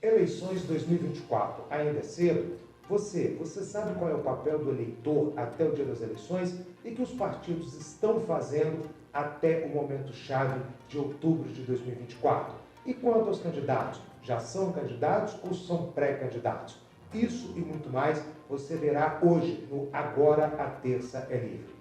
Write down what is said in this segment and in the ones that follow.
Eleições 2024, ainda é cedo? Você sabe qual é o papel do eleitor até o dia das eleições e que os partidos estão fazendo até o momento-chave de outubro de 2024? E quanto aos candidatos? Já são candidatos ou são pré-candidatos? Isso e muito mais você verá hoje no Agora a Terça é Livre.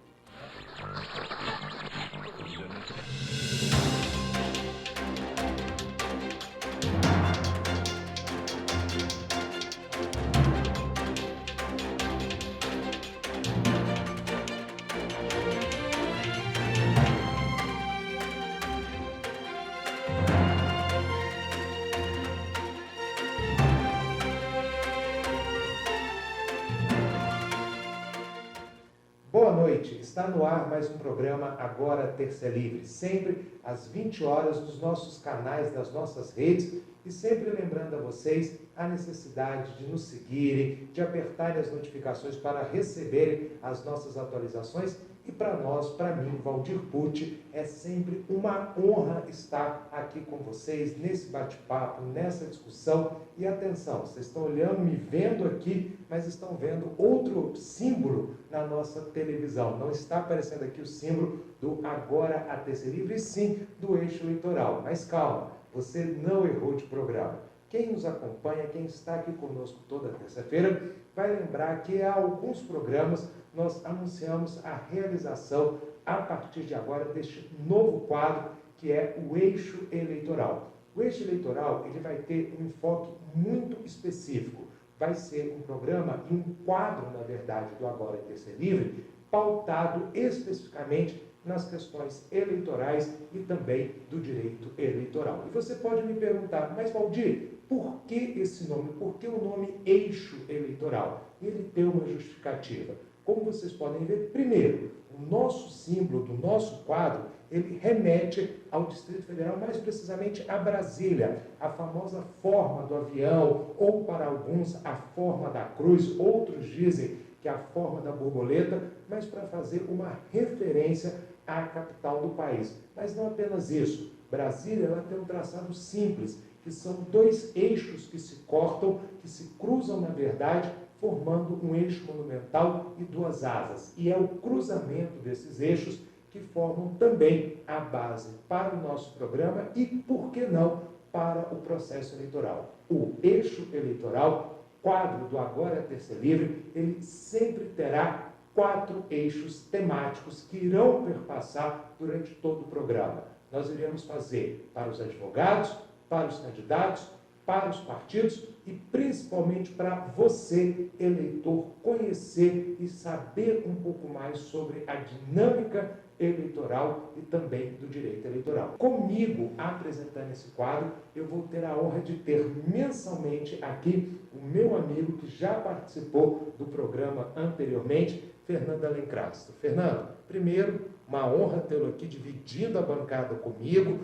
Boa noite, está no ar mais um programa Agora Terça é Livre, sempre às 20 horas nos nossos canais, das nossas redes e sempre lembrando a vocês a necessidade de nos seguirem, de apertarem as notificações para receberem as nossas atualizações e para nós, para mim, Valdir Pucci, é sempre uma honra estar aqui com vocês nesse bate-papo, nessa discussão. E atenção, vocês estão olhando, me vendo aqui, mas estão vendo outro símbolo na nossa televisão. Não está aparecendo aqui o símbolo do Agora a Terça é Livre, e sim do eixo eleitoral. Mas calma, você não errou de programa. Quem nos acompanha, quem está aqui conosco toda terça-feira, vai lembrar que há alguns programas nós anunciamos a realização, a partir de agora, deste novo quadro, que é o eixo eleitoral. O eixo eleitoral ele vai ter um enfoque muito específico. Vai ser um programa e um quadro, na verdade, do Agora Terça é Livre, pautado especificamente nas questões eleitorais e também do direito eleitoral. E você pode me perguntar, mas Valdir, por que esse nome? Por que o nome eixo eleitoral? Ele tem uma justificativa. Como vocês podem ver, primeiro, o nosso símbolo do nosso quadro, ele remete ao Distrito Federal, mais precisamente a Brasília, a famosa forma do avião, ou para alguns a forma da cruz, outros dizem que é a forma da borboleta, mas para fazer uma referência à capital do país. Mas não apenas isso, Brasília ela tem um traçado simples, que são dois eixos que se cortam, que se cruzam na verdade, formando um eixo monumental e duas asas. E é o cruzamento desses eixos que formam também a base para o nosso programa e, por que não, para o processo eleitoral. O eixo eleitoral, quadro do Agora Terça é Livre, ele sempre terá 4 eixos temáticos que irão perpassar durante todo o programa. Nós iremos fazer para os advogados, para os candidatos, para os partidos e principalmente para você, eleitor, conhecer e saber um pouco mais sobre a dinâmica eleitoral e também do direito eleitoral. Comigo, apresentando esse quadro, eu vou ter a honra de ter mensalmente aqui o meu amigo que já participou do programa anteriormente, Fernando Alencastro. Fernando, primeiro, uma honra tê-lo aqui dividindo a bancada comigo.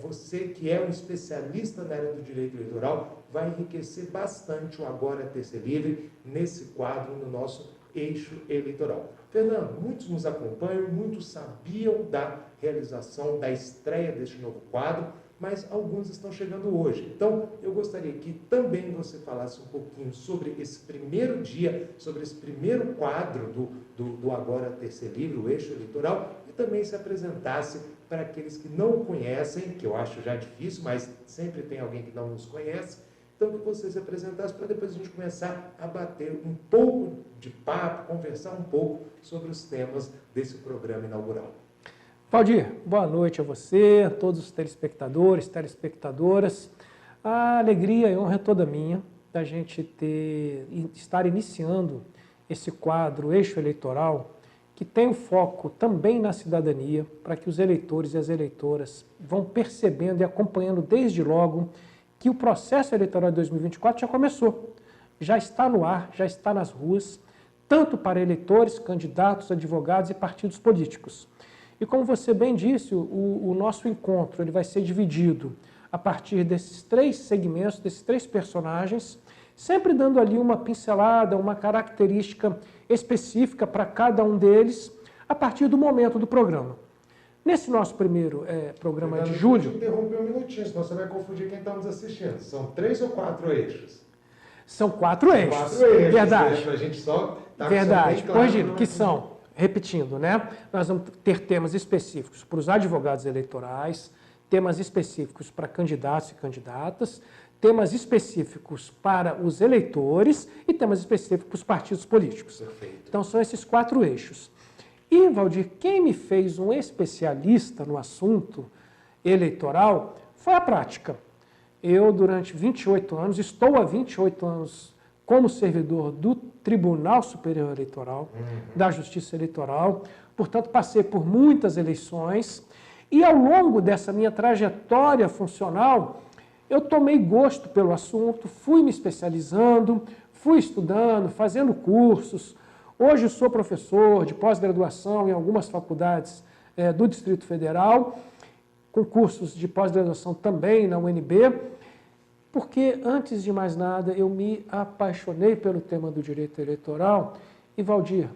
Você que é um especialista na área do direito eleitoral, vai enriquecer bastante o Agora Terça é Livre nesse quadro, no nosso eixo eleitoral. Fernando, muitos nos acompanham, muitos sabiam da realização, da estreia deste novo quadro, mas alguns estão chegando hoje. Então, eu gostaria que também você falasse um pouquinho sobre esse primeiro dia, sobre esse primeiro quadro do Agora Terça é Livre, o eixo eleitoral, e também se apresentasse para aqueles que não o conhecem, que eu acho já difícil, mas sempre tem alguém que não nos conhece. Então, que você se apresentasse para depois a gente começar a bater um pouco de papo, conversar um pouco sobre os temas desse programa inaugural. Valdir, boa noite a você, a todos os telespectadores, telespectadoras. A alegria e honra é toda minha da gente estar iniciando esse quadro eixo eleitoral que tem o foco também na cidadania, para que os eleitores e as eleitoras vão percebendo e acompanhando desde logo que o processo eleitoral de 2024 já começou, já está no ar, já está nas ruas, tanto para eleitores, candidatos, advogados e partidos políticos. E como você bem disse, o nosso encontro ele vai ser dividido a partir desses 3 segmentos, desses 3 personagens, sempre dando ali uma pincelada, uma característica específica para cada um deles, a partir do momento do programa. Nesse nosso primeiro programa de julho... julho... Interromper um minutinho, senão você vai confundir quem está nos assistindo. São 3 ou 4 eixos? São 4 eixos. 4 eixos, verdade. Para a gente só... Verdade. Corrigindo, que são, repetindo, né? Nós vamos ter temas específicos para os advogados eleitorais, temas específicos para candidatos e candidatas, temas específicos para os eleitores e temas específicos para os partidos políticos. Perfeito. Então, são esses 4 eixos. E, Valdir, quem me fez um especialista no assunto eleitoral foi a prática. Eu, durante 28 anos, estou há 28 anos como servidor do Tribunal Superior Eleitoral, da Justiça Eleitoral, portanto, passei por muitas eleições e, ao longo dessa minha trajetória funcional, eu tomei gosto pelo assunto, fui me especializando, fui estudando, fazendo cursos. Hoje sou professor de pós-graduação em algumas faculdades do Distrito Federal, com cursos de pós-graduação também na UNB, porque, antes de mais nada, eu me apaixonei pelo tema do direito eleitoral. E, Valdir,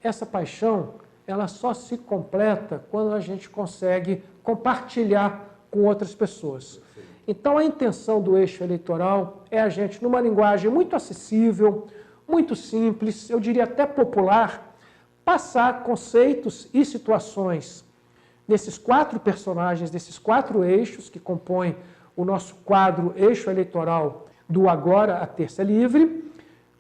essa paixão, ela só se completa quando a gente consegue compartilhar com outras pessoas. Então, a intenção do eixo eleitoral é a gente, numa linguagem muito acessível, muito simples, eu diria até popular, passar conceitos e situações desses 4 personagens, desses 4 eixos que compõem o nosso quadro Eixo Eleitoral do Agora a Terça Livre,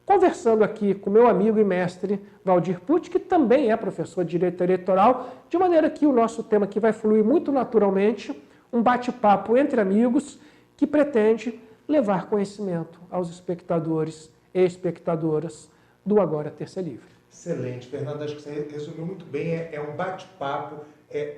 conversando aqui com meu amigo e mestre Valdir Pucci, que também é professor de Direito Eleitoral, de maneira que o nosso tema aqui vai fluir muito naturalmente, um bate-papo entre amigos que pretende levar conhecimento aos espectadores e espectadoras do Agora Terça Livre. Excelente, Fernando. Acho que você resumiu muito bem. É um bate-papo,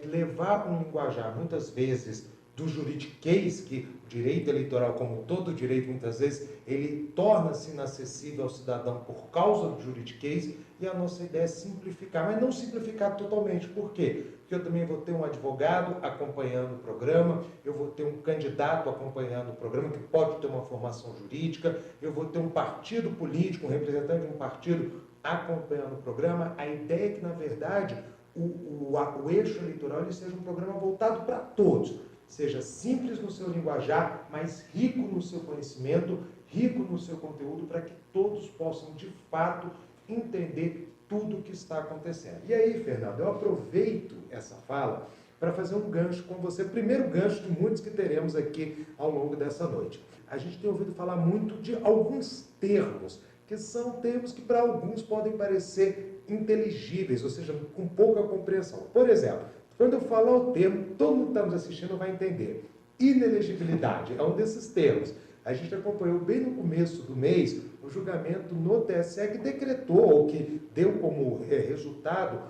levar um linguajar, muitas vezes, do juridiquês, que o direito eleitoral, como todo direito, muitas vezes, ele torna-se inacessível ao cidadão por causa do juridiquês, e a nossa ideia é simplificar, mas não simplificar totalmente. Por quê? Porque eu também vou ter um advogado acompanhando o programa, eu vou ter um candidato acompanhando o programa, que pode ter uma formação jurídica, eu vou ter um partido político, um representante de um partido acompanhando o programa. A ideia é que, na verdade, o eixo eleitoral ele seja um programa voltado para todos. Seja simples no seu linguajar, mas rico no seu conhecimento, rico no seu conteúdo, para que todos possam, de fato, entender tudo o que está acontecendo. E aí, Fernando, eu aproveito essa fala para fazer um gancho com você, primeiro gancho de muitos que teremos aqui ao longo dessa noite. A gente tem ouvido falar muito de alguns termos, que são termos que para alguns podem parecer inteligíveis, ou seja, com pouca compreensão. Por exemplo, quando eu falar o termo, todo mundo que está nos assistindo vai entender. Inelegibilidade é um desses termos. A gente acompanhou bem no começo do mês o julgamento no TSE que decretou, ou que deu como resultado,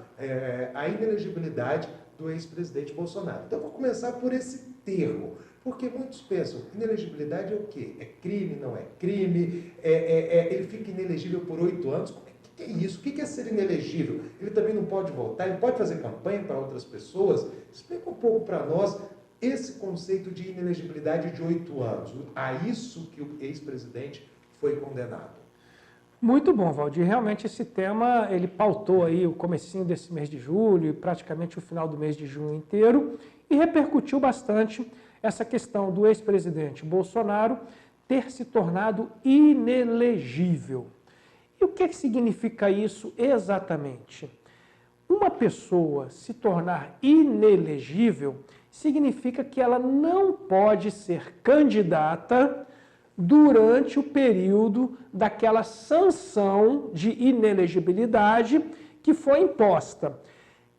a inelegibilidade do ex-presidente Bolsonaro. Então, eu vou começar por esse termo, porque muitos pensam, inelegibilidade é o quê? É crime, não é crime? Ele fica inelegível por 8 anos? O que é isso? O que é ser inelegível? Ele também não pode votar? Ele pode fazer campanha para outras pessoas? Explica um pouco para nós esse conceito de inelegibilidade de 8 anos. A isso que o ex-presidente foi condenado. Muito bom, Valdir. Realmente esse tema, ele pautou aí o comecinho desse mês de julho e praticamente o final do mês de junho inteiro e repercutiu bastante essa questão do ex-presidente Bolsonaro ter se tornado inelegível. E o que significa isso exatamente? Uma pessoa se tornar inelegível significa que ela não pode ser candidata durante o período daquela sanção de inelegibilidade que foi imposta.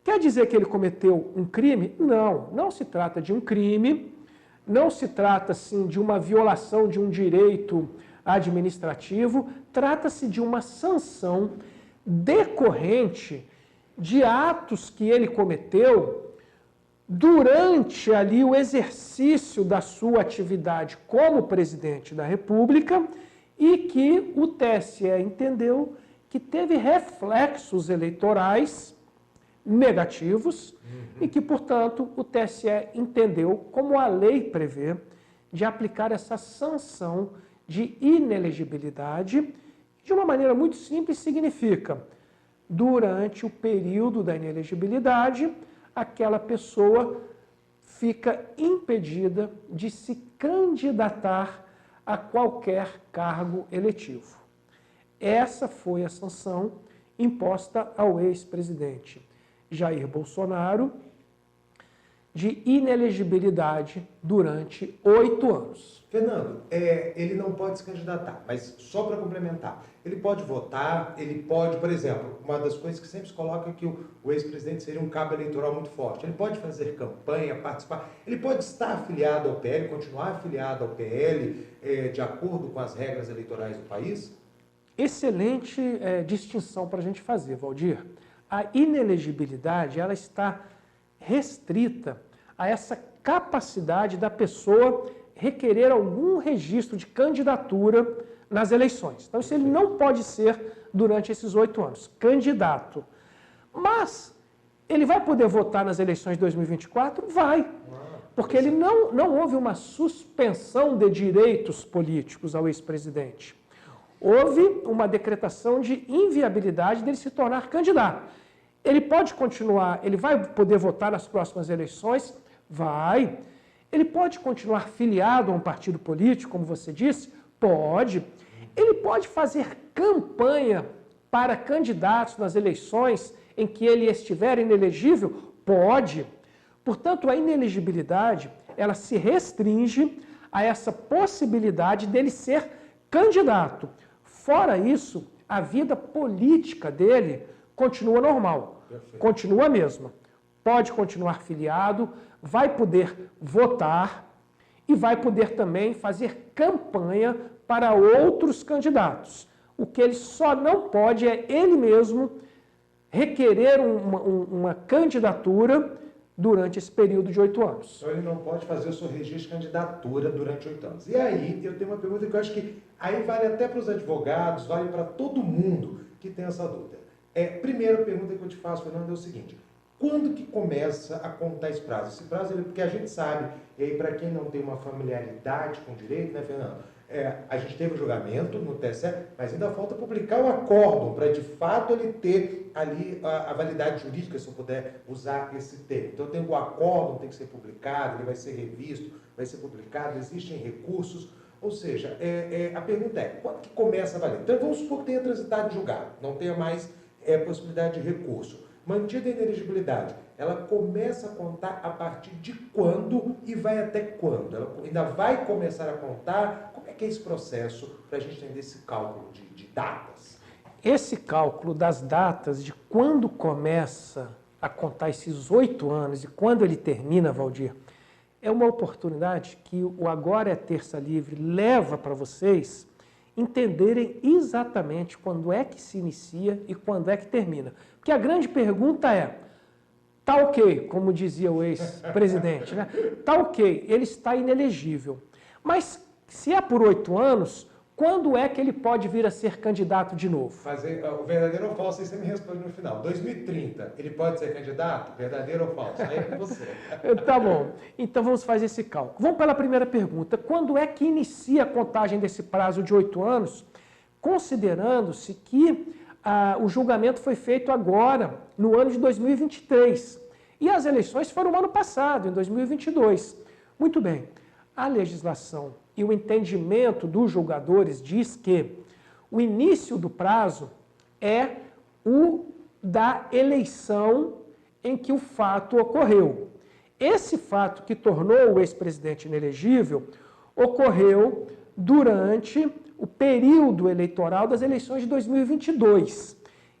Quer dizer que ele cometeu um crime? Não, não se trata de um crime, não se trata, sim, de uma violação de um direito administrativo, trata-se de uma sanção decorrente de atos que ele cometeu durante ali o exercício da sua atividade como presidente da República e que o TSE entendeu que teve reflexos eleitorais negativos e que, portanto, o TSE entendeu, como a lei prevê, de aplicar essa sanção de inelegibilidade. De uma maneira muito simples, significa, durante o período da inelegibilidade, aquela pessoa fica impedida de se candidatar a qualquer cargo eletivo. Essa foi a sanção imposta ao ex-presidente Jair Bolsonaro de inelegibilidade durante 8 anos. Fernando, ele não pode se candidatar, mas só para complementar, ele pode votar, ele pode, por exemplo, uma das coisas que sempre se coloca é que o ex-presidente seria um cabo eleitoral muito forte. Ele pode fazer campanha, participar, ele pode estar afiliado ao PL, continuar afiliado ao PL, de acordo com as regras eleitorais do país? Excelente distinção para a gente fazer, Valdir. A inelegibilidade, ela está restrita a essa capacidade da pessoa requerer algum registro de candidatura nas eleições. Então, isso ele não pode ser durante esses 8 anos, candidato. Mas, ele vai poder votar nas eleições de 2024? Vai. Porque ele não houve uma suspensão de direitos políticos ao ex-presidente. Houve uma decretação de inviabilidade dele se tornar candidato. Ele pode continuar, ele vai poder votar nas próximas eleições? Vai. Ele pode continuar filiado a um partido político, como você disse? Pode. Ele pode fazer campanha para candidatos nas eleições em que ele estiver inelegível? Pode. Portanto, a inelegibilidade, ela se restringe a essa possibilidade dele ser candidato. Fora isso, a vida política dele continua normal. Perfeito. Continua a mesma. Pode continuar filiado, vai poder votar e vai poder também fazer campanha para outros candidatos. O que ele só não pode é ele mesmo requerer uma candidatura durante esse período de 8 anos. Então ele não pode fazer o seu registro de candidatura durante 8 anos. E aí, eu tenho uma pergunta que eu acho que aí vale até para os advogados, vale para todo mundo que tem essa dúvida. Primeira pergunta que eu te faço, Fernando, é o seguinte: quando que começa a contar esse prazo? Esse prazo, porque a gente sabe, e aí para quem não tem uma familiaridade com o direito, né, Fernando? A gente teve o julgamento no TSE, mas ainda falta publicar o acórdão para, de fato, ele ter ali a validade jurídica, se eu puder usar esse termo. Então, tem o acórdão, tem que ser publicado, ele vai ser revisto, vai ser publicado, existem recursos. Ou seja, a pergunta é, quando que começa a valer? Então, vamos supor que tenha transitado em julgado, não tenha mais possibilidade de recurso. Mantida a inelegibilidade, ela começa a contar a partir de quando e vai até quando? Ela ainda vai começar a contar? Como é que é esse processo para a gente entender esse cálculo de datas? Esse cálculo das datas de quando começa a contar esses 8 anos e quando ele termina, Valdir, é uma oportunidade que o Agora é Terça Livre leva para vocês entenderem exatamente quando é que se inicia e quando é que termina. Porque a grande pergunta é, tá ok, como dizia o ex-presidente, né? Tá ok, ele está inelegível. Mas se é por 8 anos, quando é que ele pode vir a ser candidato de novo? Fazer o verdadeiro ou falso, aí você me responde no final. 2030, ele pode ser candidato? Verdadeiro ou falso? Aí é com você. Tá bom. Então vamos fazer esse cálculo. Vamos pela primeira pergunta. Quando é que inicia a contagem desse prazo de 8 anos? Considerando-se que o julgamento foi feito agora, no ano de 2023. E as eleições foram no ano passado, em 2022. Muito bem. A legislação e o entendimento dos julgadores diz que o início do prazo é o da eleição em que o fato ocorreu. Esse fato que tornou o ex-presidente inelegível ocorreu durante o período eleitoral das eleições de 2022.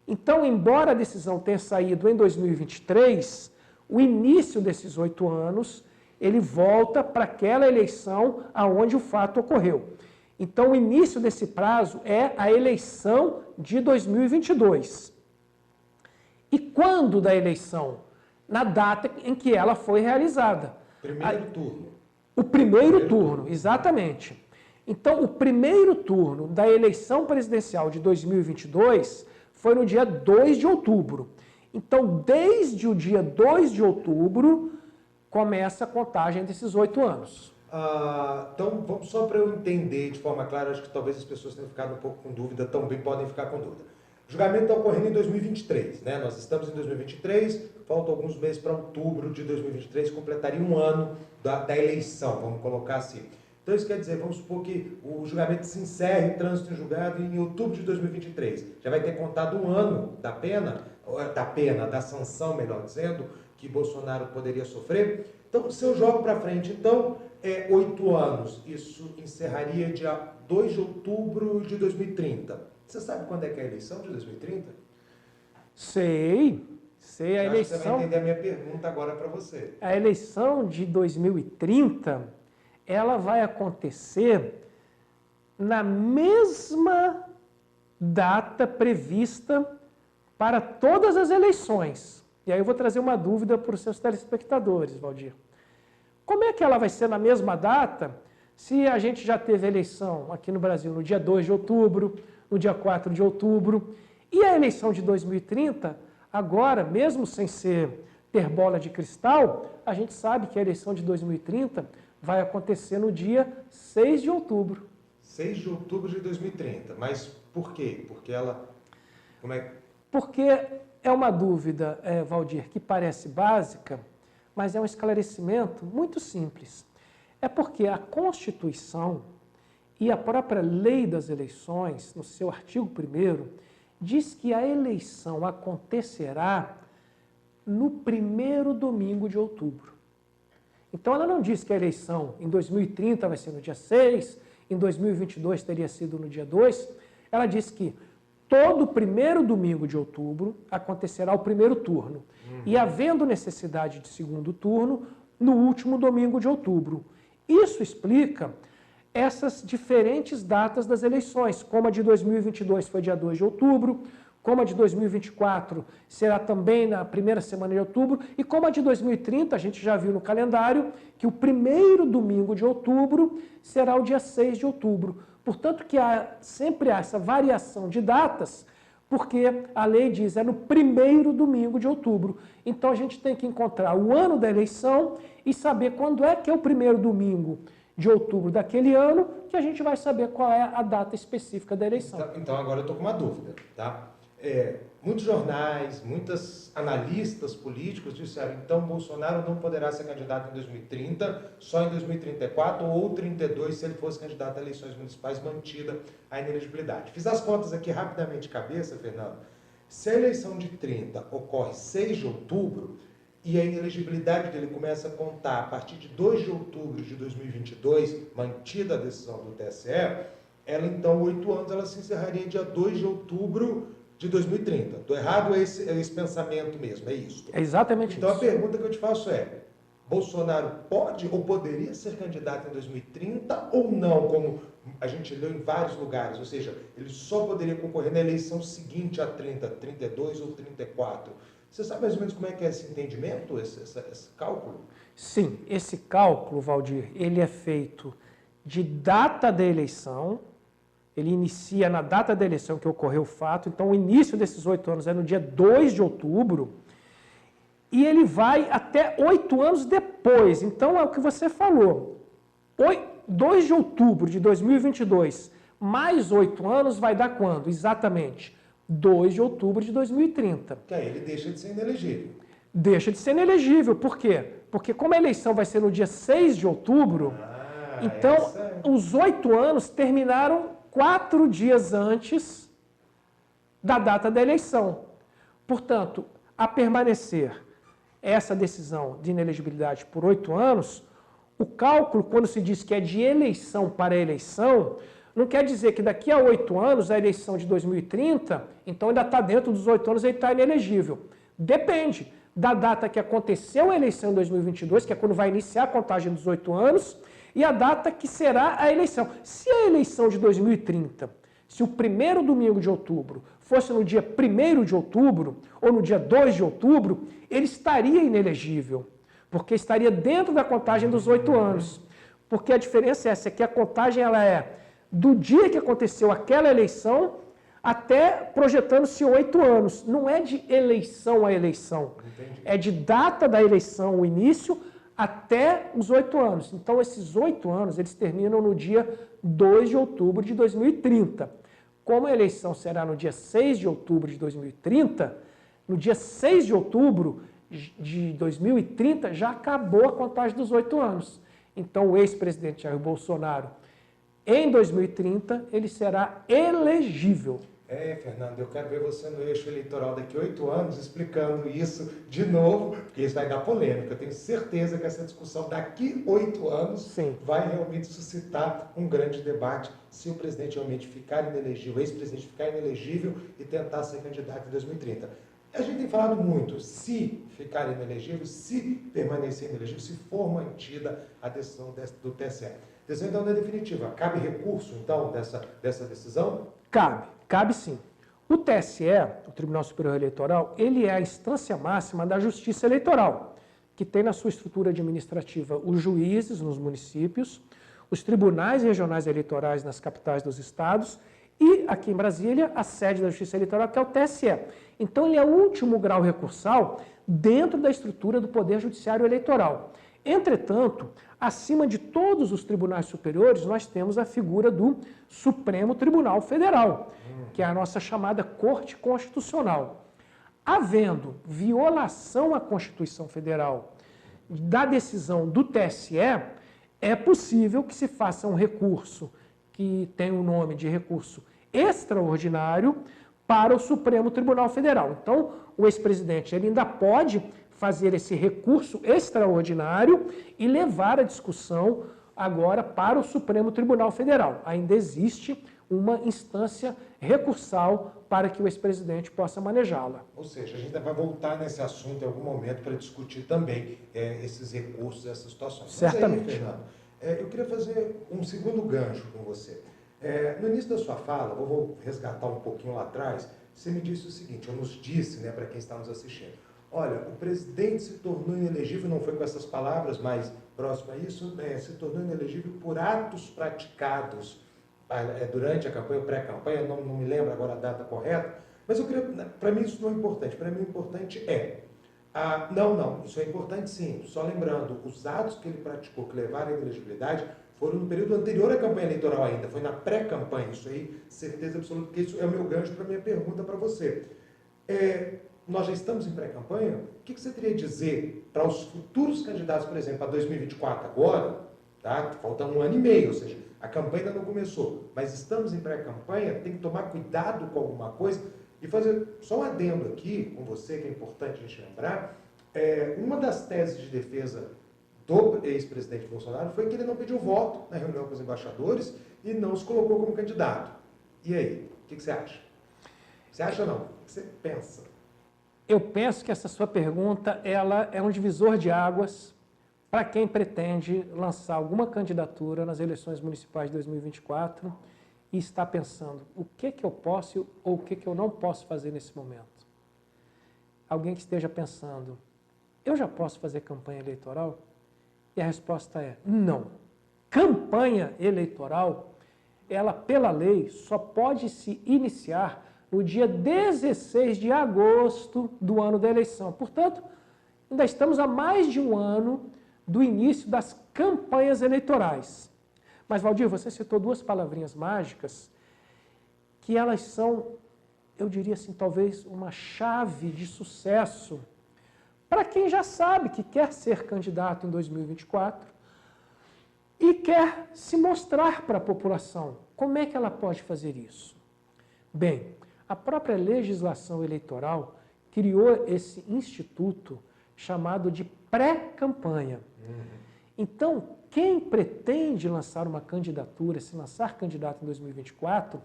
Então, embora a decisão tenha saído em 2023, o início desses 8 anos ele volta para aquela eleição aonde o fato ocorreu. Então, o início desse prazo é a eleição de 2022. E quando da eleição? Na data em que ela foi realizada. Primeiro turno. O primeiro turno, exatamente. Então, o primeiro turno da eleição presidencial de 2022 foi no dia 2 de outubro. Então, desde o dia 2 de outubro, começa a contagem desses 8 anos. Então, vamos só para eu entender de forma clara, acho que talvez as pessoas tenham ficado um pouco com dúvida, também podem ficar com dúvida. O julgamento está ocorrendo em 2023, né? Nós estamos em 2023, faltam alguns meses para outubro de 2023, completaria um ano da eleição, vamos colocar assim. Então isso quer dizer, vamos supor que o julgamento se encerre, trânsito em julgado em outubro de 2023. Já vai ter contado um ano da sanção, melhor dizendo, que Bolsonaro poderia sofrer. Então, se eu jogo para frente, então, 8 anos, isso encerraria dia 2 de outubro de 2030. Você sabe quando é que é a eleição de 2030? Sei a eleição. Acho que você vai entender a minha pergunta agora para você. A eleição de 2030, ela vai acontecer na mesma data prevista para todas as eleições. E aí eu vou trazer uma dúvida para os seus telespectadores, Valdir. Como é que ela vai ser na mesma data se a gente já teve eleição aqui no Brasil no dia 2 de outubro, no dia 4 de outubro, e a eleição de 2030, agora, mesmo sem ter bola de cristal, a gente sabe que a eleição de 2030 vai acontecer no dia 6 de outubro. 6 de outubro de 2030. Mas por quê? Porque ela... Porque é uma dúvida, Valdir, que parece básica, mas é um esclarecimento muito simples. É porque a Constituição e a própria Lei das Eleições, no seu artigo 1º, diz que a eleição acontecerá no primeiro domingo de outubro. Então, ela não diz que a eleição em 2030 vai ser no dia 6, em 2022 teria sido no dia 2. Ela diz que todo primeiro domingo de outubro acontecerá o primeiro turno. E havendo necessidade de segundo turno, no último domingo de outubro. Isso explica essas diferentes datas das eleições, como a de 2022 foi dia 2 de outubro, como a de 2024 será também na primeira semana de outubro, e como a de 2030, a gente já viu no calendário, que o primeiro domingo de outubro será o dia 6 de outubro. Portanto, que sempre há essa variação de datas, porque a lei diz é no primeiro domingo de outubro. Então, a gente tem que encontrar o ano da eleição e saber quando é que é o primeiro domingo de outubro daquele ano, que a gente vai saber qual é a data específica da eleição. Então agora eu estou com uma dúvida, tá? Muitos jornais, muitos analistas políticos disseram, então Bolsonaro não poderá ser candidato em 2030, só em 2034 ou 32 se ele fosse candidato a eleições municipais, mantida a inelegibilidade. Fiz as contas aqui rapidamente de cabeça, Fernando. Se a eleição de 30 ocorre 6 de outubro, e a inelegibilidade dele começa a contar a partir de 2 de outubro de 2022, mantida a decisão do TSE, ela então, 8 anos, ela se encerraria dia 2 de outubro de 2030. Estou errado, é esse pensamento mesmo, é isso? É exatamente então, isso. Então a pergunta que eu te faço é, Bolsonaro pode ou poderia ser candidato em 2030 ou não, como a gente leu em vários lugares, ou seja, ele só poderia concorrer na eleição seguinte a 30, 32 ou 34. Você sabe mais ou menos como é que é esse entendimento, esse cálculo? Sim, esse cálculo, Valdir, ele é feito de data da eleição, ele inicia na data da eleição que ocorreu o fato, então o início desses 8 anos é no dia 2 de outubro, e ele vai até 8 anos depois. Então é o que você falou, 2 de outubro de 2022 mais 8 anos vai dar quando? Exatamente 2 de outubro de 2030. Que aí ele deixa de ser inelegível. Deixa de ser inelegível. Por quê? Porque como a eleição vai ser no dia 6 de outubro, então os 8 anos terminaram 4 dias antes da data da eleição. Portanto, a permanecer essa decisão de inelegibilidade por 8 anos, o cálculo, quando se diz que é de eleição para eleição, não quer dizer que daqui a 8 anos, a eleição de 2030, então ainda está dentro dos 8 anos e ele está inelegível. Depende da data que aconteceu a eleição em 2022, que é quando vai iniciar a contagem dos 8 anos, e a data que será a eleição. Se a eleição de 2030, se o primeiro domingo de outubro fosse no dia 1º de outubro, ou no dia 2 de outubro, ele estaria inelegível, porque estaria dentro da contagem dos 8 anos. Porque a diferença é essa, é que a contagem ela é do dia que aconteceu aquela eleição até projetando-se 8 anos. Não é de eleição a eleição. Entendi. É de data da eleição, o início, até os 8 anos. Então, esses 8 anos, eles terminam no dia 2 de outubro de 2030. como a eleição será no dia 6 de outubro de 2030, no dia 6 de outubro de 2030 já acabou a contagem dos 8 anos. Então o ex-presidente Jair Bolsonaro, em 2030, ele será elegível. Fernando, eu quero ver você no eixo eleitoral daqui a 8 anos explicando isso de novo, porque isso vai dar polêmica. Eu tenho certeza que essa discussão daqui a 8 anos Sim, vai realmente suscitar um grande debate se o presidente realmente ficar inelegível, o ex-presidente ficar inelegível e tentar ser candidato em 2030. A gente tem falado muito, se ficar inelegível, se permanecer inelegível, se for mantida a decisão do TSE. Decisão então não é definitiva. Cabe recurso, então, dessa decisão? Cabe sim. O TSE, o Tribunal Superior Eleitoral, ele é a instância máxima da Justiça Eleitoral, que tem na sua estrutura administrativa os juízes nos municípios, os tribunais regionais eleitorais nas capitais dos estados e, aqui em Brasília, a sede da Justiça Eleitoral, que é o TSE. Então, ele é o último grau recursal dentro da estrutura do Poder Judiciário Eleitoral. Entretanto, acima de todos os tribunais superiores, nós temos a figura do Supremo Tribunal Federal, que é a nossa chamada Corte Constitucional. Havendo violação à Constituição Federal da decisão do TSE, é possível que se faça um recurso que tem o nome de recurso extraordinário para o Supremo Tribunal Federal. Então, o ex-presidente ele ainda pode fazer esse recurso extraordinário e levar a discussão agora para o Supremo Tribunal Federal. Ainda existe uma instância recursal para que o ex-presidente possa manejá-la. Ou seja, a gente vai voltar nesse assunto em algum momento para discutir também esses recursos, essas situações. Certamente. Mas aí, Fernando, eu queria fazer um segundo gancho com você. No início da sua fala, eu vou resgatar um pouquinho lá atrás, você me disse o seguinte, ou nos disse, né, para quem está nos assistindo, olha, o presidente se tornou inelegível, não foi com essas palavras, mas próximo a isso, se tornou inelegível por atos praticados durante a campanha, pré-campanha, não me lembro agora a data correta, mas eu queria, para mim isso não é importante, para mim o importante isso é importante sim, só lembrando, os atos que ele praticou que levaram à inelegibilidade foram no período anterior à campanha eleitoral ainda, foi na pré-campanha, isso aí, certeza absoluta, porque isso é o meu gancho para a minha pergunta para você. Nós já estamos em pré-campanha, o que você teria a dizer para os futuros candidatos, por exemplo, a 2024 agora, tá? Falta um ano e meio, ou seja, a campanha ainda não começou, mas estamos em pré-campanha, tem que tomar cuidado com alguma coisa e fazer só um adendo aqui com você, que é importante a gente lembrar, uma das teses de defesa do ex-presidente Bolsonaro foi que ele não pediu voto na reunião com os embaixadores e não se colocou como candidato. E aí, o que você acha? Você acha ou não? O que você pensa? Eu penso que essa sua pergunta ela é um divisor de águas para quem pretende lançar alguma candidatura nas eleições municipais de 2024 e está pensando o que eu posso ou o que eu não posso fazer nesse momento. Alguém que esteja pensando, eu já posso fazer campanha eleitoral? E a resposta é não. Campanha eleitoral, ela pela lei só pode se iniciar no dia 16 de agosto do ano da eleição. Portanto, ainda estamos há mais de um ano do início das campanhas eleitorais. Mas, Valdir, você citou duas palavrinhas mágicas que elas são, eu diria assim, talvez uma chave de sucesso para quem já sabe que quer ser candidato em 2024 e quer se mostrar para a população. Como é que ela pode fazer isso? Bem, a própria legislação eleitoral criou esse instituto chamado de pré-campanha. Então, quem pretende lançar uma candidatura, se lançar candidato em 2024,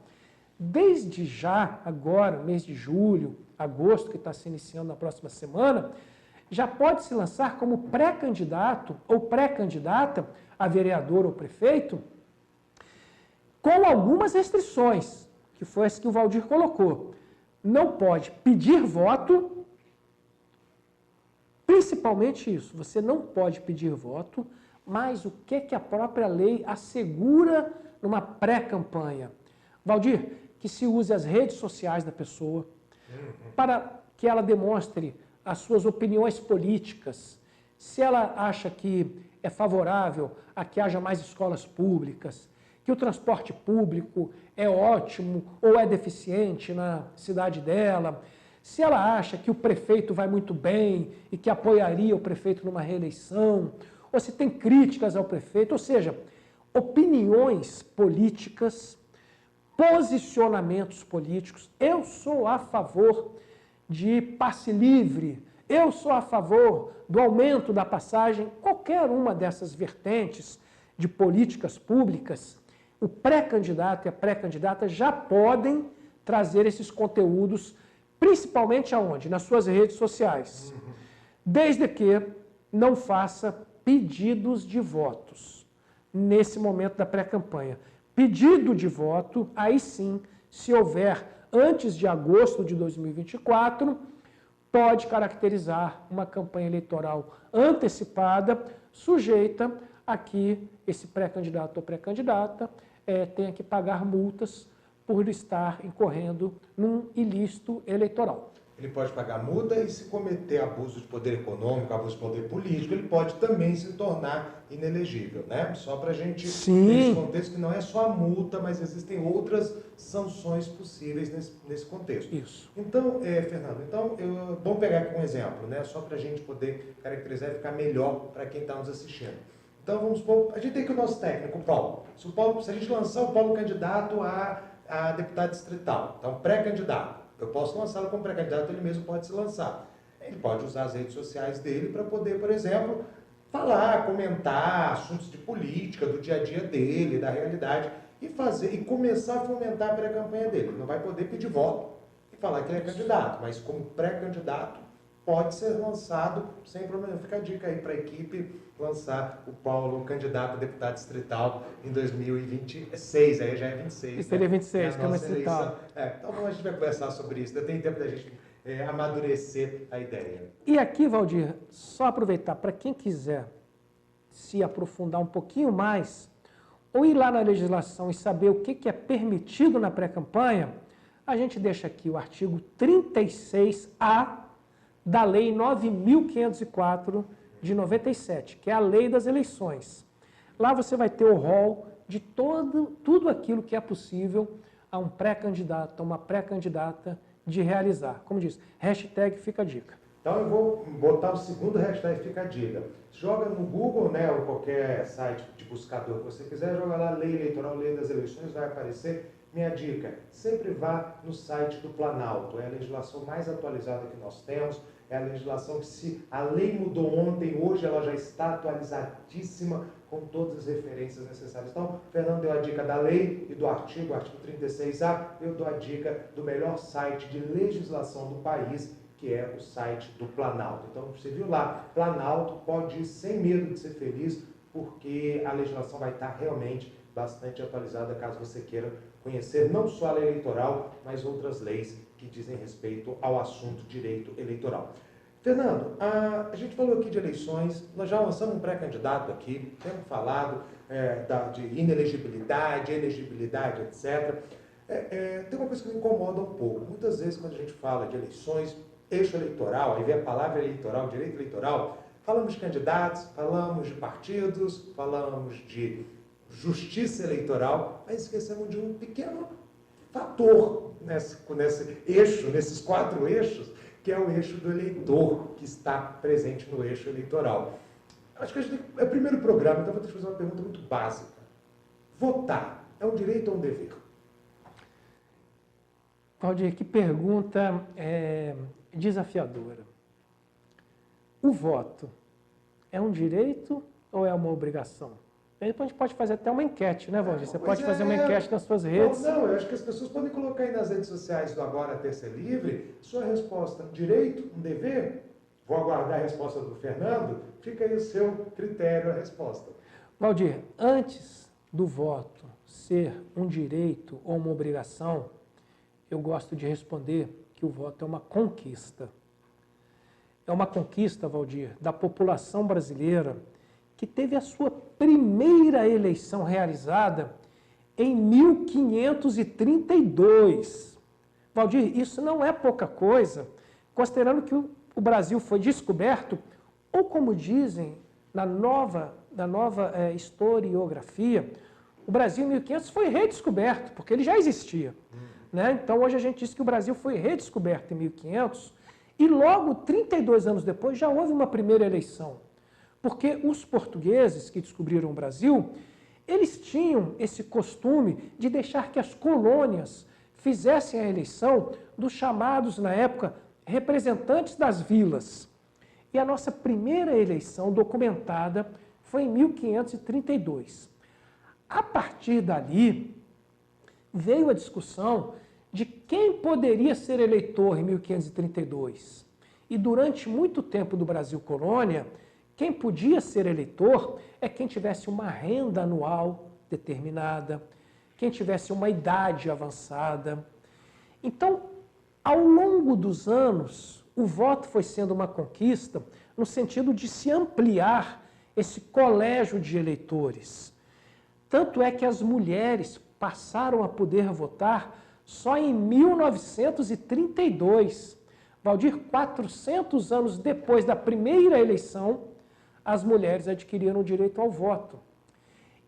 desde já, agora, mês de julho, agosto, que está se iniciando na próxima semana, já pode se lançar como pré-candidato ou pré-candidata a vereador ou prefeito, com algumas restrições, que foi as que o Valdir colocou. Não pode pedir voto, principalmente isso, você não pode pedir voto, mas o que a própria lei assegura numa pré-campanha? Valdir, que se use as redes sociais da pessoa para que ela demonstre as suas opiniões políticas, se ela acha que é favorável a que haja mais escolas públicas, que o transporte público é ótimo ou é deficiente na cidade dela, se ela acha que o prefeito vai muito bem e que apoiaria o prefeito numa reeleição, ou se tem críticas ao prefeito, ou seja, opiniões políticas, posicionamentos políticos. Eu sou a favor de passe livre, eu sou a favor do aumento da passagem, qualquer uma dessas vertentes de políticas públicas, o pré-candidato e a pré-candidata já podem trazer esses conteúdos, principalmente aonde? Nas suas redes sociais. Desde que não faça pedidos de votos nesse momento da pré-campanha. Pedido de voto, aí sim, se houver antes de agosto de 2024, pode caracterizar uma campanha eleitoral antecipada, sujeita a que esse pré-candidato ou pré-candidata tenha que pagar multas por estar incorrendo num ilícito eleitoral. Ele pode pagar multa e, se cometer abuso de poder econômico, abuso de poder político, ele pode também se tornar inelegível, né? Só para a gente ter esse contexto, que não é só a multa, mas existem outras sanções possíveis nesse contexto. Isso. Então, Fernando, vamos pegar aqui um exemplo, né? Só para a gente poder caracterizar e ficar melhor para quem está nos assistindo. Então, vamos supor, a gente tem aqui o nosso técnico, o Paulo. Se a gente lançar o Paulo candidato a deputado distrital, então pré-candidato, eu posso lançá-lo como pré-candidato, ele mesmo pode se lançar. Ele pode usar as redes sociais dele para poder, por exemplo, falar, comentar assuntos de política, do dia a dia dele, da realidade, e começar a fomentar a pré-campanha dele. Ele não vai poder pedir voto e falar que ele é candidato, mas como pré-candidato pode ser lançado sem problema. Fica a dica aí para a equipe lançar o Paulo candidato a deputado distrital em 2026, aí já é 26. Isso seria 26, que é uma distrital. Então a gente vai conversar sobre isso, ainda tem tempo da gente amadurecer a ideia. E aqui, Valdir, só aproveitar, para quem quiser se aprofundar um pouquinho mais, ou ir lá na legislação e saber o que é permitido na pré-campanha, a gente deixa aqui o artigo 36A da Lei 9.504 de 97, que é a Lei das Eleições. Lá você vai ter o rol de tudo aquilo que é possível a um pré-candidato, a uma pré-candidata de realizar. Como diz, hashtag fica a dica. Então eu vou botar o segundo hashtag fica a dica. Joga no Google, né, ou qualquer site de buscador que você quiser, joga lá Lei Eleitoral, Lei das Eleições, vai aparecer. Minha dica, sempre vá no site do Planalto, é a legislação mais atualizada que nós temos, é a legislação que, se a lei mudou ontem, hoje ela já está atualizadíssima com todas as referências necessárias. Então, o Fernando deu a dica da lei e do artigo 36A, eu dou a dica do melhor site de legislação do país, que é o site do Planalto. Então, você viu lá, Planalto, pode ir sem medo de ser feliz, porque a legislação vai estar realmente bastante atualizada, caso você queira conhecer não só a lei eleitoral, mas outras leis que dizem respeito ao assunto direito eleitoral. Fernando, a gente falou aqui de eleições, nós já lançamos um pré-candidato aqui, temos falado de inelegibilidade, elegibilidade, etc. Tem uma coisa que me incomoda um pouco. Muitas vezes, quando a gente fala de eleições, eixo eleitoral, aí vem a palavra eleitoral, direito eleitoral, falamos de candidatos, falamos de partidos, falamos de justiça eleitoral, mas esquecemos de um pequeno fator nesse eixo, nesses 4 eixos, que é o eixo do eleitor, que está presente no eixo eleitoral. Acho que a gente é o primeiro programa, então vou te fazer uma pergunta muito básica. Votar é um direito ou um dever? Valdir, que pergunta desafiadora. O voto é um direito ou é uma obrigação? Depois a gente pode fazer até uma enquete, né, Valdir? Você pode fazer uma enquete nas suas redes. Não, eu acho que as pessoas podem colocar aí nas redes sociais do Agora Terça Livre sua resposta, um direito, um dever? Vou aguardar a resposta do Fernando, fica aí o seu critério, a resposta. Valdir, antes do voto ser um direito ou uma obrigação, eu gosto de responder que o voto é uma conquista. É uma conquista, Valdir, da população brasileira, que teve a sua primeira eleição realizada em 1532. Valdir, isso não é pouca coisa, considerando que o Brasil foi descoberto, ou como dizem na nova historiografia, O Brasil em 1500 foi redescoberto, porque ele já existia. Né? Então, hoje a gente diz que o Brasil foi redescoberto em 1500 e logo, 32 anos depois, já houve uma primeira eleição. Porque os portugueses que descobriram o Brasil, eles tinham esse costume de deixar que as colônias fizessem a eleição dos chamados, na época, representantes das vilas. E a nossa primeira eleição documentada foi em 1532. A partir dali, veio a discussão de quem poderia ser eleitor em 1532. E durante muito tempo do Brasil colônia, quem podia ser eleitor é quem tivesse uma renda anual determinada, quem tivesse uma idade avançada. Então, ao longo dos anos, o voto foi sendo uma conquista no sentido de se ampliar esse colégio de eleitores. Tanto é que as mulheres passaram a poder votar só em 1932. Valdir, 400 anos depois da primeira eleição, as mulheres adquiriram o direito ao voto.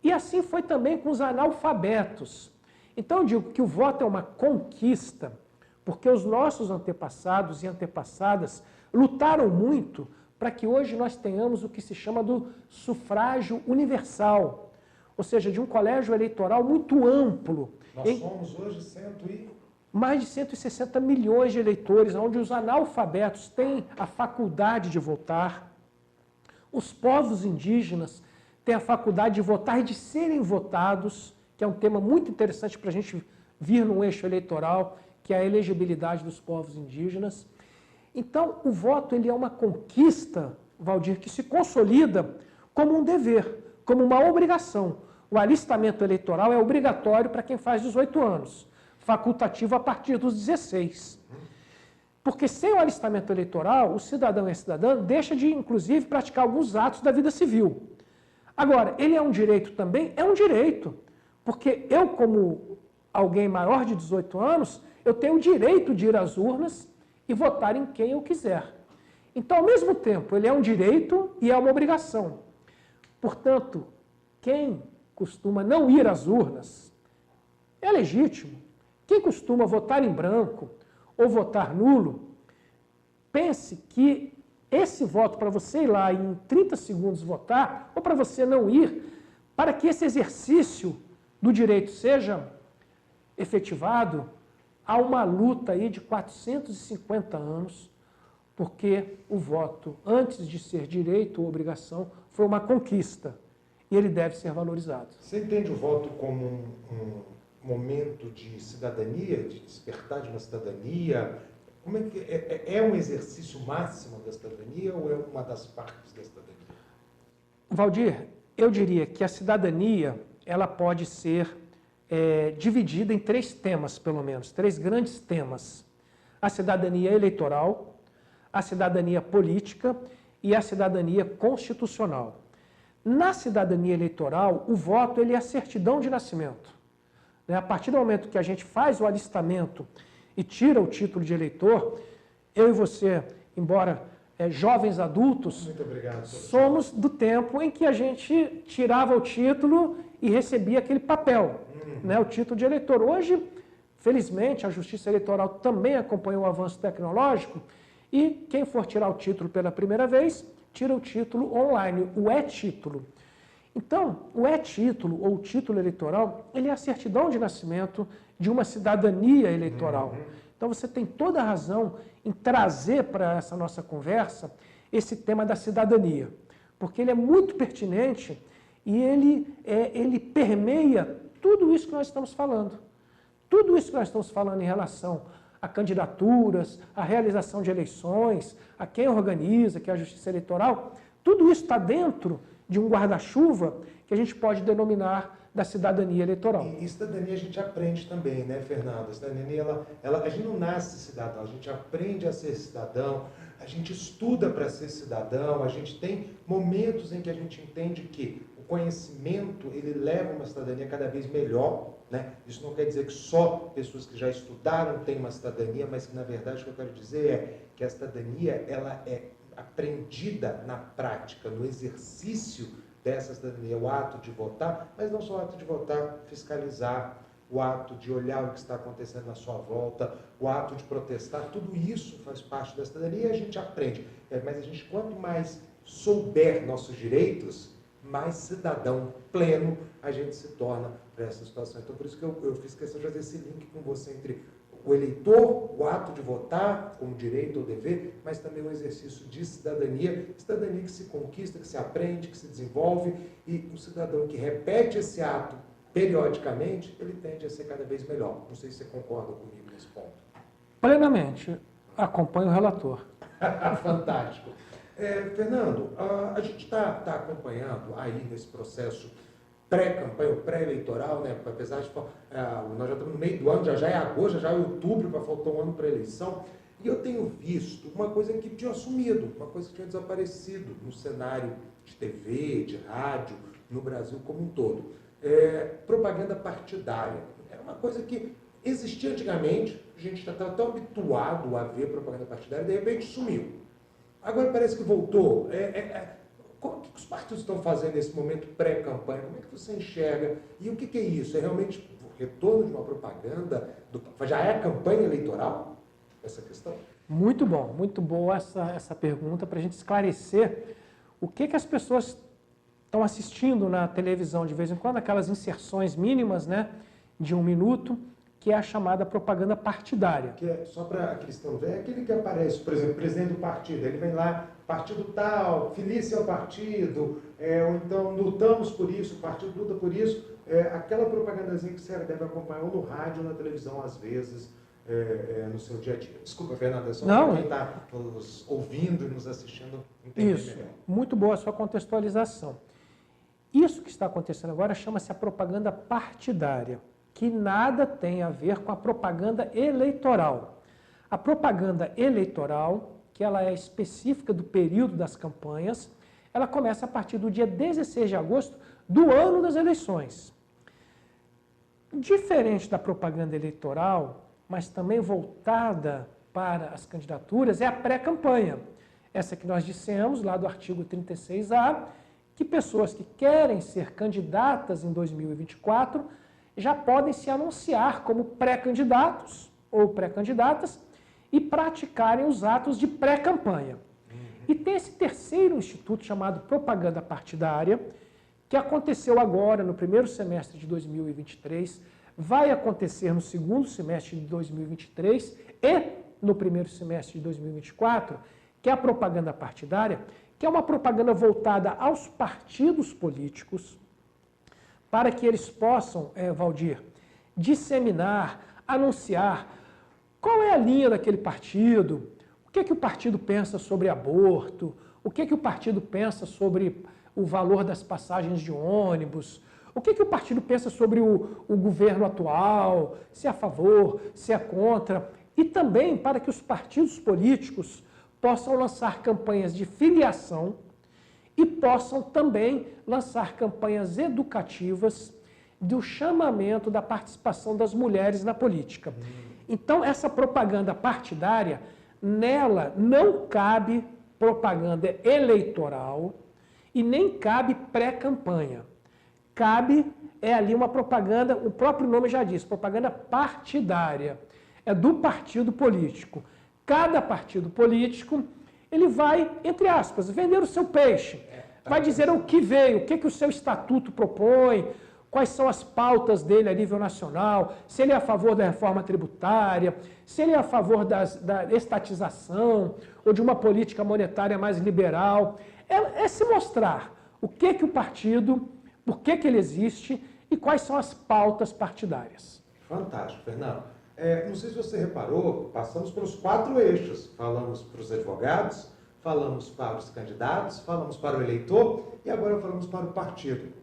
E assim foi também com os analfabetos. Então eu digo que o voto é uma conquista, porque os nossos antepassados e antepassadas lutaram muito para que hoje nós tenhamos o que se chama do sufrágio universal, ou seja, de um colégio eleitoral muito amplo. Nós somos hoje mais de 160 milhões de eleitores, onde os analfabetos têm a faculdade de votar, os povos indígenas têm a faculdade de votar e de serem votados, que é um tema muito interessante para a gente vir num eixo eleitoral, que é a elegibilidade dos povos indígenas. Então, o voto ele é uma conquista, Valdir, que se consolida como um dever, como uma obrigação. O alistamento eleitoral é obrigatório para quem faz 18 anos, facultativo a partir dos 16. Porque sem o alistamento eleitoral, o cidadão e a cidadã deixa de, inclusive, praticar alguns atos da vida civil. Agora, ele é um direito também? É um direito. Porque eu, como alguém maior de 18 anos, eu tenho o direito de ir às urnas e votar em quem eu quiser. Então, ao mesmo tempo, ele é um direito e é uma obrigação. Portanto, quem costuma não ir às urnas é legítimo. Quem costuma votar em branco ou votar nulo, pense que esse voto, para você ir lá e em 30 segundos votar, ou para você não ir, para que esse exercício do direito seja efetivado, há uma luta aí de 450 anos, porque o voto, antes de ser direito ou obrigação, foi uma conquista, e ele deve ser valorizado. Você entende o voto como um momento de cidadania, de despertar de uma cidadania? Como é que é um exercício máximo da cidadania ou é uma das partes da cidadania? Valdir, eu diria que a cidadania ela pode ser dividida em 3 temas, pelo menos, 3 grandes temas. A cidadania eleitoral, a cidadania política e a cidadania constitucional. Na cidadania eleitoral, o voto ele é a certidão de nascimento. A partir do momento que a gente faz o alistamento e tira o título de eleitor, eu e você, embora jovens adultos, muito obrigado, somos do tempo em que a gente tirava o título e recebia aquele papel, né, o título de eleitor. Hoje, felizmente, a Justiça Eleitoral também acompanhou o avanço tecnológico e quem for tirar o título pela primeira vez, tira o título online, o e-título. Então, o e-título ou o título eleitoral, ele é a certidão de nascimento de uma cidadania eleitoral. Então, você tem toda a razão em trazer para essa nossa conversa esse tema da cidadania, porque ele é muito pertinente e ele permeia tudo isso que nós estamos falando. Tudo isso que nós estamos falando em relação a candidaturas, a realização de eleições, a quem organiza, que é a Justiça Eleitoral, tudo isso está dentro de um guarda-chuva que a gente pode denominar da cidadania eleitoral. E cidadania a gente aprende também, né, Fernando? A cidadania, a gente não nasce cidadão, a gente aprende a ser cidadão, a gente estuda para ser cidadão, a gente tem momentos em que a gente entende que o conhecimento, ele leva uma cidadania cada vez melhor, né? Isso não quer dizer que só pessoas que já estudaram têm uma cidadania, mas que, na verdade, o que eu quero dizer é que a cidadania, ela é aprendida na prática, no exercício dessa cidadania, o ato de votar, mas não só o ato de votar, fiscalizar, o ato de olhar o que está acontecendo na sua volta, o ato de protestar, tudo isso faz parte da cidadania e a gente aprende. Mas a gente, quanto mais souber nossos direitos, mais cidadão pleno a gente se torna para essa situação. Então, por isso que eu fiz questão de fazer esse link com você entre o eleitor, o ato de votar como direito ou dever, mas também um exercício de cidadania, cidadania que se conquista, que se aprende, que se desenvolve, e um cidadão que repete esse ato periodicamente, ele tende a ser cada vez melhor. Não sei se você concorda comigo nesse ponto. Plenamente. Acompanho o relator. Fantástico. Fernando, a gente está acompanhando aí nesse processo pré-campanha, ou pré-eleitoral, né? Apesar de nós já estamos no meio do ano, já é agosto, já é outubro, vai faltar um ano para a eleição, e eu tenho visto uma coisa que tinha sumido, uma coisa que tinha desaparecido no cenário de TV, de rádio, no Brasil como um todo. Propaganda partidária. Era uma coisa que existia antigamente, a gente estava tão habituado a ver propaganda partidária, de repente sumiu. Agora parece que voltou. O que os partidos estão fazendo nesse momento pré-campanha? Como é que você enxerga? E o que é isso? É realmente o retorno de uma propaganda? Já é a campanha eleitoral? Essa questão? Muito bom, muito boa essa pergunta para a gente esclarecer o que as pessoas estão assistindo na televisão de vez em quando, aquelas inserções mínimas, né, de 1 minuto, que é a chamada propaganda partidária. Que só para aqueles que estão vendo, é aquele que aparece, por exemplo, presidente do partido, ele vem lá, partido tal, feliz ao partido, ou então lutamos por isso, o partido luta por isso, aquela propagandazinha que você deve acompanhar ou no rádio ou na televisão, às vezes, no seu dia a dia. Desculpa, Fernanda, é só para quem está nos ouvindo e nos assistindo entender isso, melhor. Muito boa a sua contextualização. Isso que está acontecendo agora chama-se a propaganda partidária, que nada tem a ver com a propaganda eleitoral. A propaganda eleitoral, que ela é específica do período das campanhas, ela começa a partir do dia 16 de agosto do ano das eleições. Diferente da propaganda eleitoral, mas também voltada para as candidaturas, é a pré-campanha. Essa que nós dissemos lá do artigo 36A, que pessoas que querem ser candidatas em 2024 já podem se anunciar como pré-candidatos ou pré-candidatas e praticarem os atos de pré-campanha. E tem esse terceiro instituto chamado propaganda partidária, que aconteceu agora no primeiro semestre de 2023, vai acontecer no segundo semestre de 2023 e no primeiro semestre de 2024, que é a propaganda partidária, que é uma propaganda voltada aos partidos políticos, para que eles possam, Valdir, disseminar, anunciar qual é a linha daquele partido, o que o partido pensa sobre aborto, o que o partido pensa sobre o valor das passagens de ônibus, o que o partido pensa sobre o governo atual, se é a favor, se é contra, e também para que os partidos políticos possam lançar campanhas de filiação e possam também lançar campanhas educativas do chamamento da participação das mulheres na política. Então, essa propaganda partidária, nela não cabe propaganda eleitoral e nem cabe pré-campanha. Cabe, ali uma propaganda, o próprio nome já diz, propaganda partidária. É do partido político. Cada partido político, ele vai, entre aspas, vender o seu peixe. Vai dizer o que veio, o que o seu estatuto propõe, quais são as pautas dele a nível nacional, se ele é a favor da reforma tributária, se ele é a favor da estatização ou de uma política monetária mais liberal. É se mostrar o que o partido, por que ele existe e quais são as pautas partidárias. Fantástico, Fernando. Não sei se você reparou, passamos pelos 4 eixos. Falamos para os advogados, falamos para os candidatos, falamos para o eleitor e agora falamos para o partido.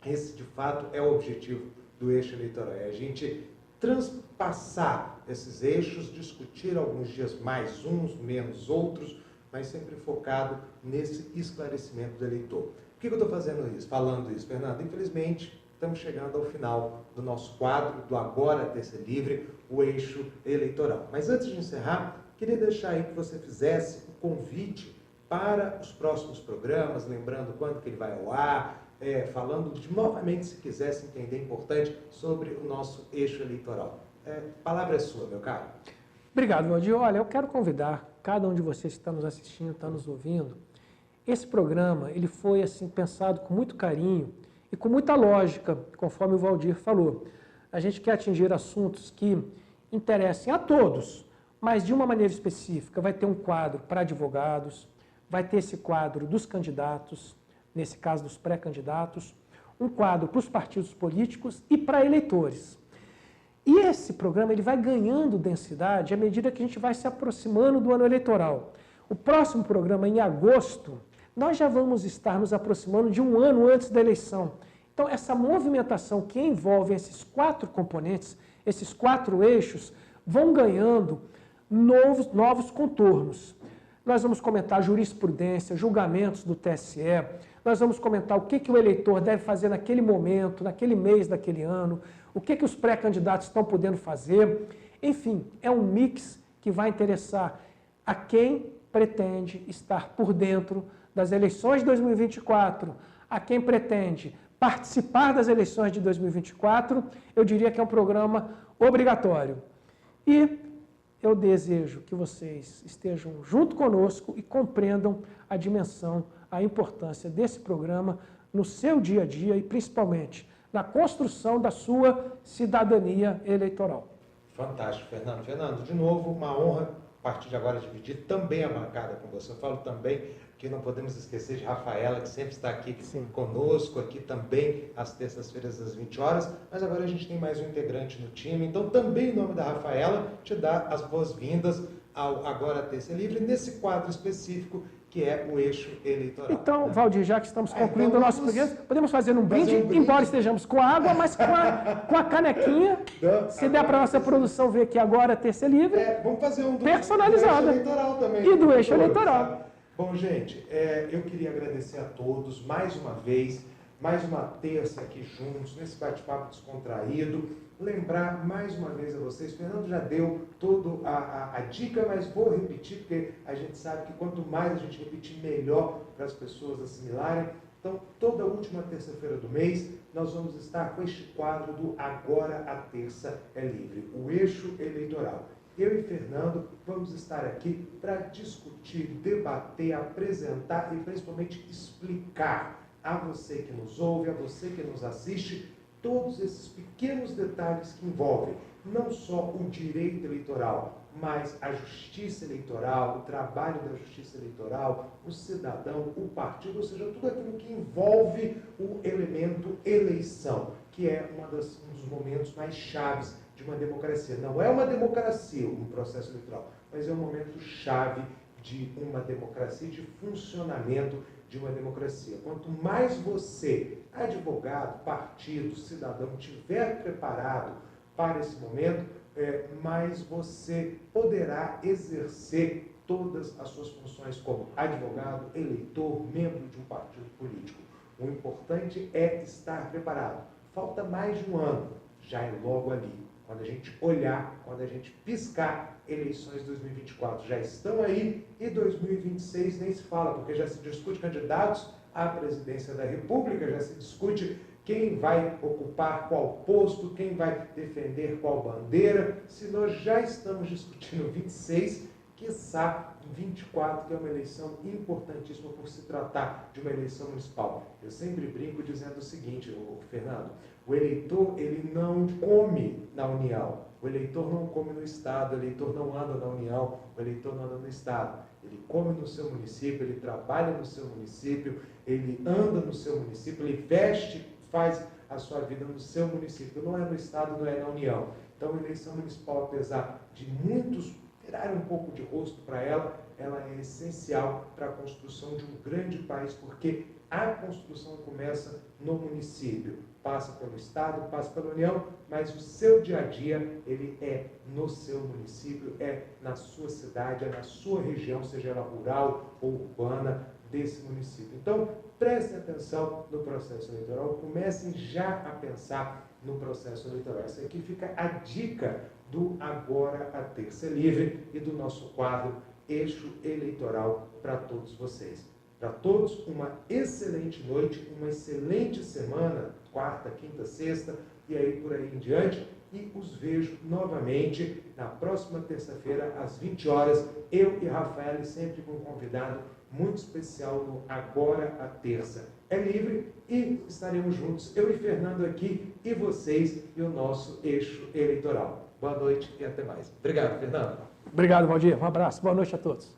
Esse, de fato, é o objetivo do eixo eleitoral. É a gente transpassar esses eixos, discutir alguns dias mais uns, menos outros, mas sempre focado nesse esclarecimento do eleitor. Por que eu estou falando isso, Fernando? Infelizmente, estamos chegando ao final do nosso quadro, do Agora Terça Livre, o eixo eleitoral. Mas antes de encerrar, queria deixar aí que você fizesse o convite para os próximos programas, lembrando quando que ele vai ao ar, falando novamente, se quisesse entender, importante, sobre o nosso eixo eleitoral. A palavra é sua, meu caro. Obrigado, Valdir. Olha, eu quero convidar cada um de vocês que está nos assistindo, está nos ouvindo. Esse programa, ele foi assim pensado com muito carinho e com muita lógica, conforme o Valdir falou. A gente quer atingir assuntos que interessem a todos, mas de uma maneira específica. Vai ter um quadro para advogados, vai ter esse quadro dos candidatos, nesse caso dos pré-candidatos, um quadro para os partidos políticos e para eleitores. E esse programa ele vai ganhando densidade à medida que a gente vai se aproximando do ano eleitoral. O próximo programa, em agosto, nós já vamos estar nos aproximando de um ano antes da eleição. Então, essa movimentação que envolve esses 4 componentes, esses 4 eixos, vão ganhando novos contornos. Nós vamos comentar jurisprudência, julgamentos do TSE, nós vamos comentar o que o eleitor deve fazer naquele momento, naquele mês daquele ano, o que os pré-candidatos estão podendo fazer. Enfim, é um mix que vai interessar a quem pretende estar por dentro das eleições de 2024, a quem pretende participar das eleições de 2024, eu diria que é um programa obrigatório. E eu desejo que vocês estejam junto conosco e compreendam a dimensão, a importância desse programa no seu dia a dia e principalmente na construção da sua cidadania eleitoral. Fantástico, Fernando. Fernando, de novo, uma honra a partir de agora dividir também a bancada com você. Eu falo também que não podemos esquecer de Rafaela, que sempre está aqui conosco, aqui também às terças-feiras às 20 horas, mas agora a gente tem mais um integrante no time, então também em nome da Rafaela, te dá as boas-vindas ao Agora Terça Livre, nesse quadro específico que é o eixo eleitoral. Então, Valdir, já que estamos concluindo o nosso programa, podemos fazer um brinde, embora estejamos com água, mas com a canequinha, se der para a nossa produção ver que agora Terça Livre, vamos fazer um personalizada. Do eixo eleitoral também. E do eixo eleitoral. Sabe? Bom, gente, eu queria agradecer a todos mais uma vez, mais uma terça aqui juntos, nesse bate-papo descontraído. Lembrar mais uma vez a vocês, Fernando já deu toda a dica, mas vou repetir, porque a gente sabe que quanto mais a gente repetir, melhor para as pessoas assimilarem. Então, toda última terça-feira do mês, nós vamos estar com este quadro do Agora a Terça é Livre, o eixo eleitoral. Eu e Fernando vamos estar aqui para discutir, debater, apresentar e principalmente explicar a você que nos ouve, a você que nos assiste, todos esses pequenos detalhes que envolvem não só o direito eleitoral, mas a justiça eleitoral, o trabalho da justiça eleitoral, o cidadão, o partido, ou seja, tudo aquilo que envolve o elemento eleição, que é um dos momentos mais chaves de uma democracia. Não é uma democracia, um processo eleitoral, mas é um momento chave de uma democracia, de funcionamento de uma democracia. Quanto mais você, advogado, partido, cidadão, estiver preparado para esse momento, mais você poderá exercer todas as suas funções como advogado, eleitor, membro de um partido político. O importante é estar preparado. Falta mais de um ano, já é logo ali. Quando a gente olhar, quando a gente piscar, eleições 2024 já estão aí e 2026 nem se fala, porque já se discute candidatos à presidência da República, já se discute quem vai ocupar qual posto, quem vai defender qual bandeira. Se nós já estamos discutindo 26, quiçá 24, que é uma eleição importantíssima por se tratar de uma eleição municipal. Eu sempre brinco dizendo o seguinte, Fernando, o eleitor ele não come na União, o eleitor não come no Estado, o eleitor não anda na União, o eleitor não anda no Estado. Ele come no seu município, ele trabalha no seu município, ele anda no seu município, ele veste, faz a sua vida no seu município, não é no Estado, não é na União. Então, a eleição municipal, apesar de muitos tirarem um pouco de rosto para ela, ela é essencial para a construção de um grande país, porque a construção começa no município, passa pelo Estado, passa pela União, mas o seu dia a dia, ele é no seu município, é na sua cidade, é na sua região, seja ela rural ou urbana, desse município. Então, prestem atenção no processo eleitoral, comecem já a pensar no processo eleitoral. Essa aqui fica a dica do Agora a Terça Livre e do nosso quadro eixo eleitoral para todos vocês. Para todos, uma excelente noite, uma excelente semana, quarta, quinta, sexta, e aí por aí em diante. E os vejo novamente na próxima terça-feira, às 20 horas, eu e Rafael, sempre com um convidado muito especial no Agora a Terça. É livre e estaremos juntos, eu e Fernando aqui, e vocês, e o nosso eixo eleitoral. Boa noite e até mais. Obrigado, Fernando. Obrigado, Valdir. Um abraço. Boa noite a todos.